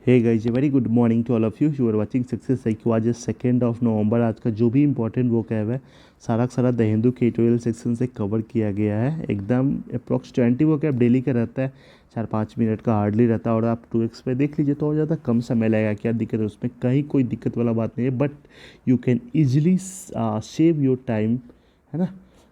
Hey guys, very good morning to all of you are watching success IQ। आज 2 नवंबर। आज का जो भी इंपॉर्टेंट वो क्या है सारा का सारा द हिंदू के एडिटोरियल सेक्शन से कवर किया गया है। एकदम अप्रॉक्स 20 वो क्या डेली का रहता है, 4-5 मिनट का हार्डली रहता है। और आप 2x पे देख लीजिए तो और ज़्यादा कम समय लगेगा। क्या दिक्कत है उसमें? कहीं कोई दिक्कत वाला बात नहीं है, but you can easily save your time, है ना।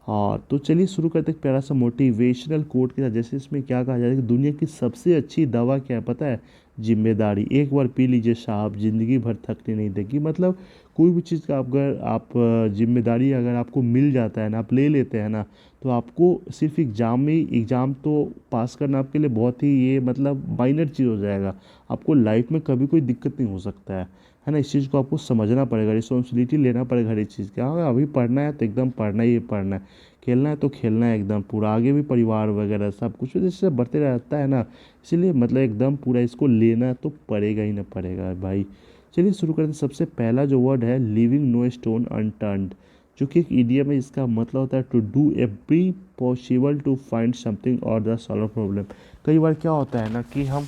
और तो चलिए शुरू करते हैं एक प्यारा सा मोटिवेशनल कोट के साथ। जैसे इसमें क्या कहा जाता है कि दुनिया की सबसे अच्छी दवा क्या है पता है? जिम्मेदारी। एक बार पी लीजिए साहब, ज़िंदगी भर थकने नहीं देगी। मतलब कोई भी चीज़ का अगर आप जिम्मेदारी अगर आपको मिल जाता है ना, आप ले लेते हैं ना, तो आपको सिर्फ एग्ज़ाम तो पास करना आपके लिए बहुत ही ये मतलब माइनर चीज़ हो जाएगा। आपको लाइफ में कभी कोई दिक्कत नहीं हो सकता है ना। इस चीज़ को आपको समझना पड़ेगा, रिस्पॉन्सिबिलिटी लेना पड़ेगा हर एक चीज़ का। हाँ, अभी पढ़ना है तो एकदम पढ़ना ही पढ़ना है, खेलना है तो खेलना है एकदम पूरा। आगे भी परिवार वगैरह सब कुछ जैसे बढ़ते रहता है ना, इसीलिए मतलब एकदम पूरा इसको लेना तो पड़ेगा ही ना पड़ेगा भाई। चलिए शुरू करते हैं। सबसे पहला जो वर्ड है लिविंग नो स्टोन अनटर्न्ड, जो कि एक इडियम है। इसका मतलब होता है to do every possible to find something और द सॉल्व प्रॉब्लम। कई बार क्या होता है ना कि हम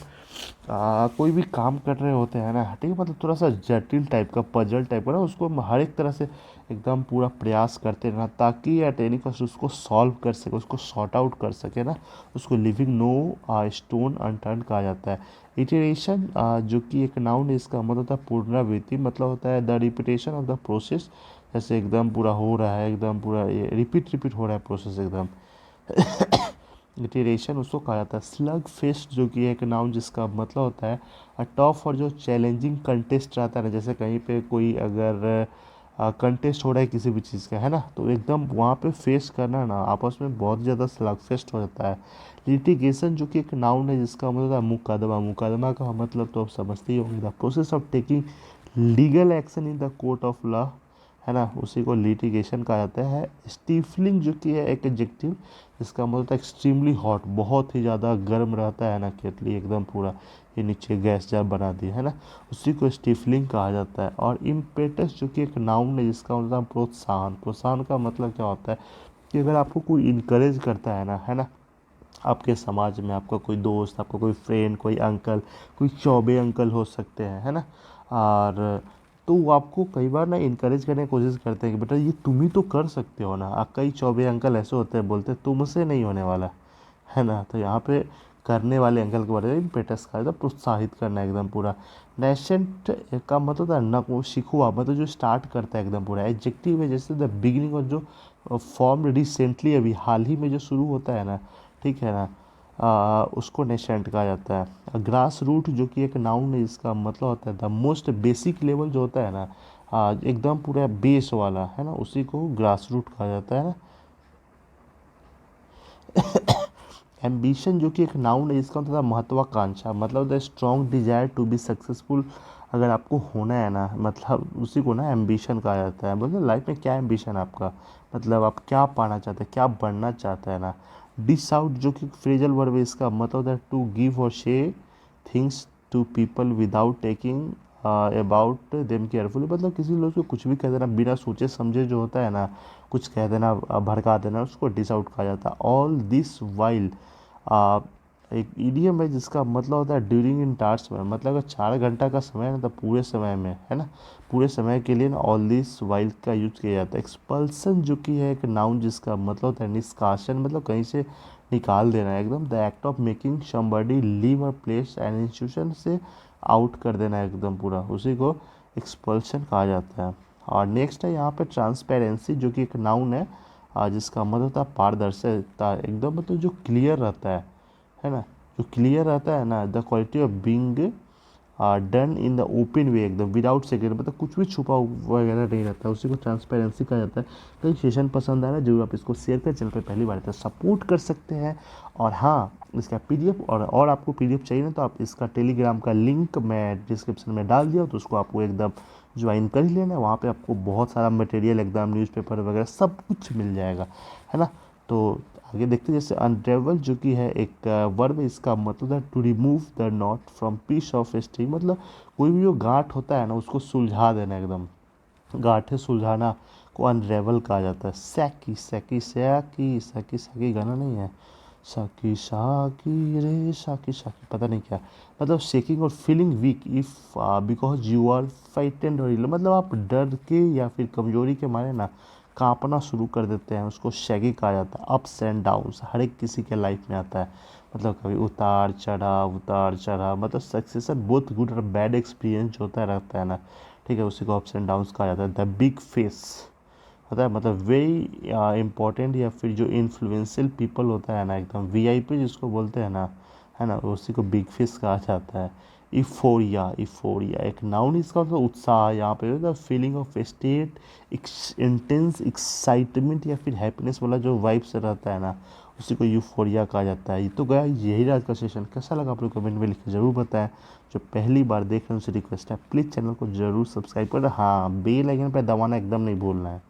कोई भी काम कर रहे होते हैं ना, ठीक है, मतलब थोड़ा सा जटिल टाइप का पजल टाइप का ना, उसको हम हर एक तरह से एकदम पूरा प्रयास करते रहना ताकि एट एनी कॉस्ट उसको सॉल्व कर सके, उसको सॉर्ट आउट कर सके ना। उसको लिविंग नो स्टोन अनटर्न कहा जाता है। इटरेशन जो कि एक नाउन है, इसका मतलब होता है पुनरावृत्ति। मतलब होता है the repetition of the process. जैसे एकदम पूरा हो रहा है, एकदम पूरा ये रिपीट हो रहा है प्रोसेस एकदम। इटरेशन उसको कहा जाता है। स्लग फेस्ट जो कि एक नाउन जिसका मतलब होता है टफ और जो चैलेंजिंग कंटेस्ट रहता है ना, जैसे कहीं पे कोई अगर कंटेस्ट हो रहा है किसी भी चीज़ का, है ना, तो एकदम वहाँ पे फेस करना ना आपस में बहुत ज़्यादा स्लग फेस्ट हो जाता है। लिटिगेशन जो कि एक नाउन है जिसका मतलब है मुकदमा। मुकदमा का मतलब तो आप समझते ही होंगे, the process of taking legal action in the court of law, है ना, उसी को लिटिगेशन कहा जाता है। स्टीफलिंग जो कि है एक एडजेक्टिव, इसका मतलब है एक्सट्रीमली हॉट, बहुत ही ज़्यादा गर्म रहता है ना केतली, एकदम पूरा ये नीचे गैस जब बना दी है ना, उसी को स्टीफलिंग कहा जाता है। और इम्पेटस जो कि एक नाउन है जिसका मतलब प्रोत्साहन। प्रोत्साहन का मतलब क्या होता है कि अगर आपको कोई इनकरेज करता है ना, आपके समाज में आपका कोई दोस्त, आपका कोई फ्रेंड, कोई अंकल, कोई चौबे अंकल हो सकते हैं, है ना। और तो वो आपको कई बार ना इनकरेज करने की कोशिश करते हैं कि बेटा ये तुम ही तो कर सकते हो ना। कई चौबे अंकल ऐसे होते हैं, बोलते हैं तुमसे नहीं होने वाला, है ना। तो यहाँ पे करने वाले अंकल के बारे में इम्पेटस का था, प्रोत्साहित करना एकदम पूरा। नेसेंट का मतलब था न वो सीखुआ, मतलब जो स्टार्ट करता है एकदम पूरा। एडजेक्टिव है जैसे द बिगिनिंग, और जो फॉर्म रिसेंटली अभी हाल ही में जो शुरू होता है ना, ठीक है ना, उसको नेसेंट कहा जाता है। ग्रास रूट जो कि एक नाउन है, इसका मतलब होता है द मोस्ट बेसिक लेवल जो होता है ना, एकदम पूरा बेस वाला, है ना, उसी को ग्रास रूट कहा जाता है ना। एम्बिशन जो कि एक नाउन है, इसका मतलब है महत्वाकांक्षा। मतलब the strong desire to be successful, अगर आपको होना है ना, मतलब उसी को ना एम्बिशन कहा जाता है। बोलते लाइफ में क्या एम्बिशन है आपका, मतलब आप क्या पाना चाहते हैं, क्या बनना चाहते हैं ना। डिश आउट जो कि फ्रेजल वर्ब है, इसका मतलब होता है टू गिव और share things to people without taking about them carefully. मतलब किसी लोग को कुछ भी कह देना बिना सोचे समझे, जो होता है ना, कुछ कह देना, भड़का देना, उसको डिस आउट कहा जाता है। ऑल दिस वाइल एक ईडियम है जिसका मतलब होता है ड्यूरिंग इन टास्क में। मतलब अगर 4 घंटा का समय है ना, तो पूरे समय में, है ना, पूरे समय के लिए ना ऑल दिस वाइल का यूज किया जाता है। एक्सपल्सन जो कि है एक नाउन जिसका मतलब होता है निष्कासन, मतलब कहीं से निकाल देना है एकदम। The act of making somebody leave a place and institution से आउट कर देना है एकदम पूरा, उसी को एक्सपल्सन कहा जाता है। और नेक्स्ट है यहाँ पे ट्रांसपेरेंसी जो कि एक नाउन है, जिसका मतलब होता है पारदर्शिता एकदम, मतलब जो क्लियर रहता है ना, जो क्लियर रहता है ना, the quality of being done in the open way एकदम विदाउट सेकेंड, मतलब कुछ भी छुपा वगैरह नहीं रहता है, उसी को ट्रांसपेरेंसी कहा जाता है। कई सेशन पसंद आ रहा है जरूर आप इसको शेयर कर, चैनल पे पहली बार तो सपोर्ट कर सकते हैं। और हाँ, इसका पीडीएफ और आपको पीडीएफ चाहिए ना, तो आप इसका टेलीग्राम का लिंक मैं डिस्क्रिप्शन में डाल दिया, तो उसको आपको एकदम ज्वाइन कर ही लेना। वहाँ पे आपको बहुत सारा मटेरियल एकदम न्यूज़पेपर वगैरह सब कुछ मिल जाएगा, है ना। तो आगे देखते हैं। जैसे अनरेवल जो कि है एक वर्ब, इसका मतलब है to remove the knot from piece of string. मतलब कोई भी जो गांठ होता है ना, उसको सुलझा देना एकदम, गांठें सुलझाना को अनरेवल कहा जाता है। सैकी सैकी सैकी सैकी सैकी गाना नहीं है, शाकी शाकी रे शाकी शाकी पता नहीं क्या, मतलब शेकिंग और feeling weak if because you are frightened और मतलब आप डर के या फिर कमजोरी के मारे ना कांपना शुरू कर देते हैं, उसको शैकी कहा जाता है। अप्स एंड डाउन्स हर एक किसी के लाइफ में आता है, मतलब कभी उतार चढ़ाव, मतलब सक्सेसन बोथ गुड और बैड एक्सपीरियंस जो होता है रहता है ना, ठीक है, उसी को अप्स एंड डाउन्स कहा जाता है। द बिग फेस होता है मतलब वेरी इंपॉर्टेंट, या फिर जो इन्फ्लुएंशियल पीपल होता है ना एकदम वीआईपी जिसको बोलते हैं ना, है ना, उसी को बिग फिश कहा जाता है। इफोरिया इफोरिया एक नाउन, इसका मतलब उत्साह, यहाँ पे मतलब feeling of state intense excitement या फिर हैप्पीनेस वाला जो वाइब्स रहता है ना, उसी को यूफोरिया कहा जाता है। ये तो गया यही आज का सेशन, कैसा लगा आप लोग कमेंट में लिख के जरूर बताएं। जो पहली बार देख रहे हैं उनसे रिक्वेस्ट है प्लीज़ चैनल को जरूर सब्सक्राइब करें, हाँ बेल आइकन पर दबाना एकदम नहीं भूलना है।